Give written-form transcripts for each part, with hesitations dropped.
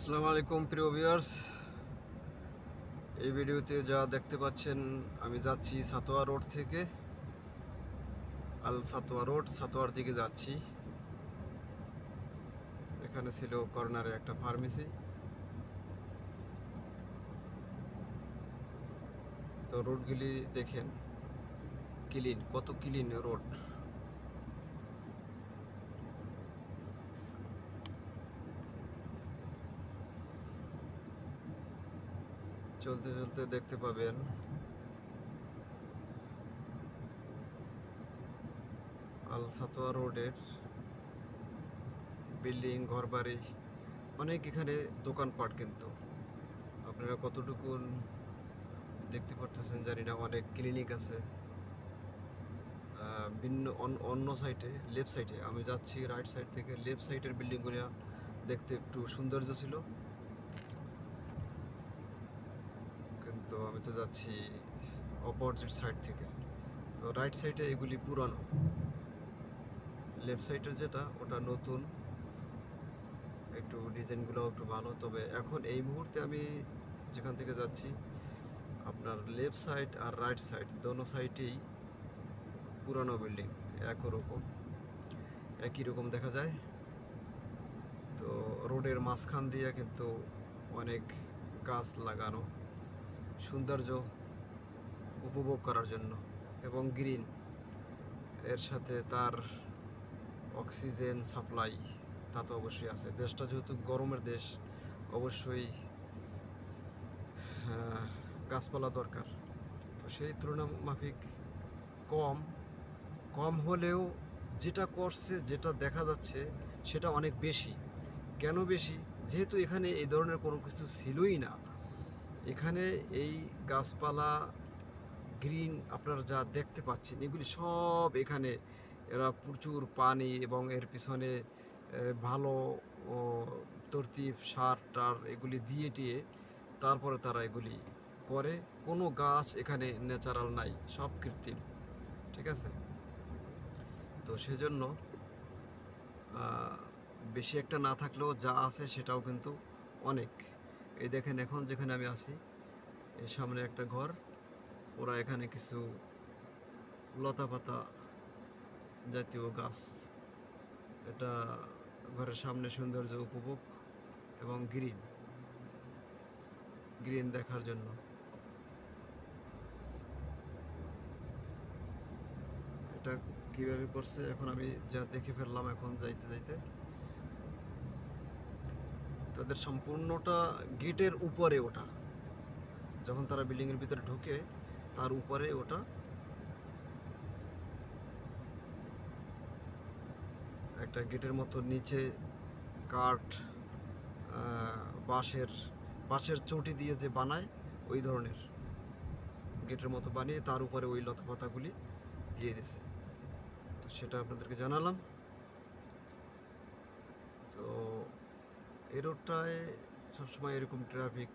আসসালামু আলাইকুম প্রিয় ভিউয়ার্স। এই ভিডিওতে যা দেখতে পাচ্ছেন, আমি যাচ্ছি সাতোয়া রোড থেকে আল সাতোয়া রোড, সাতোয়ার দিকে যাচ্ছি। এখানে ছিল কর্নারে একটা ফার্মেসি। তো রোডগুলি দেখেন, ক্লিন, কত ক্লিন রোড। চলতে চলতে দেখতে পাবেন আল সাতোয়া রোডের বিল্ডিং, ঘরবাড়ি, অনেক এখানে দোকানপাট। কিন্তু আপনারা কতটুকু দেখতে পারতেছেন জানি না। অনেক ক্লিনিক আছে। ভিন্ন অন্য সাইডে, লেফট সাইডে আমি যাচ্ছি, রাইট সাইড থেকে লেফট সাইডের বিল্ডিংগুলো দেখতে একটু সৌন্দর্য ছিল, কিন্তু আমি তো যাচ্ছি অপোজিট সাইড থেকে। তো রাইট সাইডে এগুলি পুরানো, লেফট সাইডের যেটা ওটা নতুন, একটু ডিজাইনগুলো একটু ভালো। তবে এখন এই মুহূর্তে আমি যেখান থেকে যাচ্ছি, আপনার লেফট সাইড আর রাইট সাইড দোনো সাইডেই পুরানো বিল্ডিং, একই রকম দেখা যায়। তো রোডের মাঝখান দিয়ে কিন্তু অনেক গাছ লাগানো, সৌন্দর্য উপভোগ করার জন্য, এবং গ্রিন। এর সাথে তার অক্সিজেন সাপ্লাই তা তো অবশ্যই আছে। দেশটা যেহেতু গরমের দেশ, অবশ্যই গাছপালা দরকার। তো সেই তুলনা মাফিক কম কম হলেও যেটা করছে, যেটা দেখা যাচ্ছে, সেটা অনেক বেশি। কেন বেশি? যেহেতু এখানে এই ধরনের কোনো কিছু ছিলই না। এখানে এই গাছপালা, গ্রিন আপনারা যা দেখতে পাচ্ছেন, এগুলি সব এখানে এরা প্রচুর পানি এবং এর পিছনে ভালো তরতিব সার টার এগুলি দিয়ে টিয়ে তারপরে তারা এগুলি করে। কোনো গাছ এখানে ন্যাচারাল নাই, সব কৃত্রিম। ঠিক আছে? তো সেজন্য বেশি একটা না থাকলেও যা আছে সেটাও কিন্তু অনেক। এই দেখেন, এখন যেখানে আমি আছি, এর সামনে একটা ঘর। ওরা এখানে কিছু লতাপাতা জাতীয় গাছ, এটা ঘরের সামনে সৌন্দর্য উপভোগ এবং গ্রিন গ্রিন দেখার জন্য। এটা কিভাবে করছে এখন আমি যা দেখে ফেললাম, এখন যাইতে যাইতে তাদের সম্পূর্ণটা গেটের উপরে ওটা, যখন তারা বিল্ডিংয়ের ভিতরে ঢুকে তার উপরে ওটা একটা গেটের মতো, নিচে কাঠ, বাঁশের বাঁশের চটি দিয়ে যে বানায় ওই ধরনের গেটের মতো বানিয়ে তার উপরে ওই লতাপাতাগুলি দিয়ে দিয়েছে। তো সেটা আপনাদেরকে জানালাম। তো এই রোডটায় সবসময় এরকম ট্রাফিক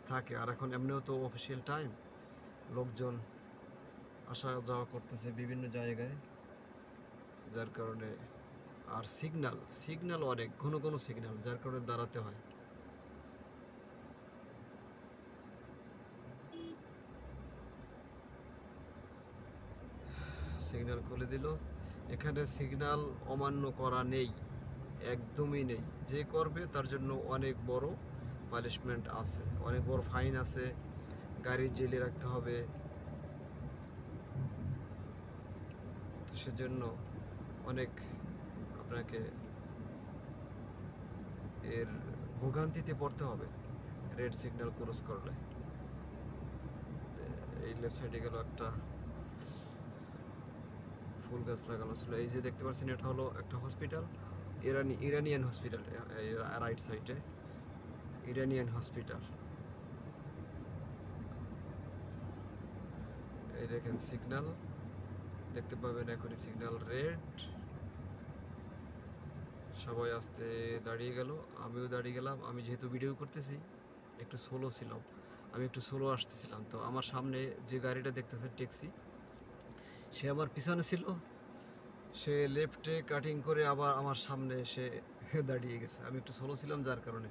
থাকে। আর এখন এমনিও তো অফিসিয়াল টাইম, লোকজন আসা যাওয়া করতেছে বিভিন্ন জায়গায়, যার কারণে। আর সিগন্যাল অনেক ঘন ঘন সিগন্যাল, যার কারণে দাঁড়াতে হয়। সিগন্যাল খুলে দিল। এখানে সিগন্যাল অমান্য করা নেই, একদমই নেই। যে করবে তার জন্য অনেক বড় পানিশমেন্ট আছে, অনেক বড় ফাইন আছে, গাড়ি জেলে রাখতে হবে। তো সেজন্য অনেক আপনাকে এর ভোগান্তিতে পড়তে হবে রেড সিগন্যাল ক্রস করলে। এই লেফট সাইডে গেল একটা ফুল গাছ লাগানো ছিল। এই যে দেখতে পাচ্ছেন, এটা হলো একটা হসপিটাল, ইরানিয়ান হসপিটাল। রাইট সাইডে ইরানিয়ান হসপিটাল। এই দেখেন সিগন্যাল দেখতে পাবেন, এখনই সিগন্যাল রেড। সবাই আসতে দাঁড়িয়ে গেল, আমিও দাঁড়িয়ে গেলাম। আমি যেহেতু ভিডিও করতেছি, একটু স্লো ছিলাম, আমি একটু স্লো আসতেছিলাম। তো আমার সামনে যে গাড়িটা দেখতেছেন ট্যাক্সি, সে আমার পিছনে ছিল। সে লেফটে কাটিং করে আবার আমার সামনে এসে দাঁড়িয়ে গেছে। আমি একটু স্লো ছিলাম যার কারণে।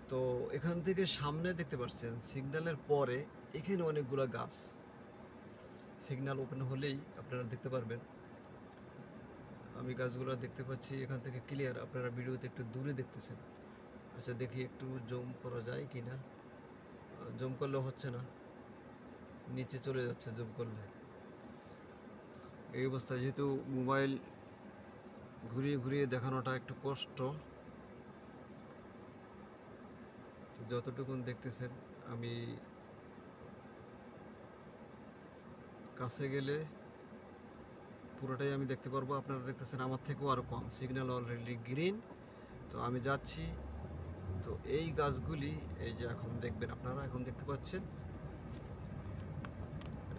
তো এখান থেকে সামনে দেখতে পাচ্ছেন সিগন্যালের পরে এখানে অনেকগুলো গাছ, সিগন্যাল ওপেন হলেই আপনারা দেখতে পারবেন। আমি গাছগুলো দেখতে পাচ্ছি এখান থেকে ক্লিয়ার, আপনারা ভিডিওতে একটু দূরে দেখতেছেন। আচ্ছা দেখি একটু জুম করা যায় কি না, জুম করলেও হচ্ছে না, নিচে চলে যাচ্ছে জুম করলে। এই অবস্থায় যেহেতু মোবাইল ঘুরিয়ে ঘুরিয়ে দেখানোটা একটু কষ্ট, তো যতটুকুন দেখতেছেন আমি কাছে গেলে পুরোটাই আমি দেখতে পারবো। আপনারা দেখতেছেন আমার থেকেও আরও কম, সিগন্যাল অলরেডি গ্রিন। তো আমি যাচ্ছি। তো এই গাছগুলি এই যে এখন দেখবেন, আপনারা এখন দেখতে পাচ্ছেন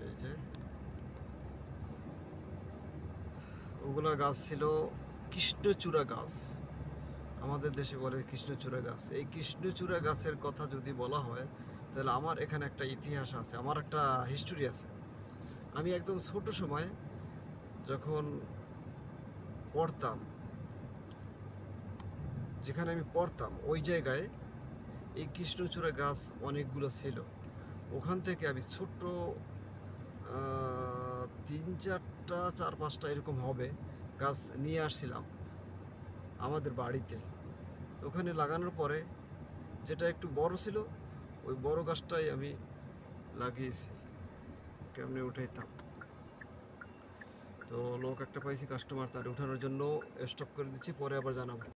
এই যে ওগুলা গাছ ছিল কৃষ্ণচূড়া গাছ, আমাদের দেশে বলে কৃষ্ণচূড়া গাছ। এই কৃষ্ণচূড়া গাছের কথা যদি বলা হয় তাহলে আমার এখানে একটা ইতিহাস আছে, আমার একটা হিস্টোরি আছে। আমি একদম ছোট সময় যখন পড়তাম, যেখানে আমি পড়তাম ওই জায়গায় এই কৃষ্ণচূড়া গাছ অনেকগুলো ছিল। ওখান থেকে আমি ছোট্ট 3-4টা 4-5টা এরকম হবে গাছ নিয়ে আসছিলাম আমাদের বাড়িতে। তো ওখানে লাগানোর পরে যেটা একটু বড় ছিল ওই বড় গাছটাই আমি লাগিয়েছি। কেমনে উঠাইতাম, তো লোক একটা পাইছি কাস্টমার, তার উঠানোর জন্য স্টপ করে দিচ্ছি, পরে আবার জানাবো।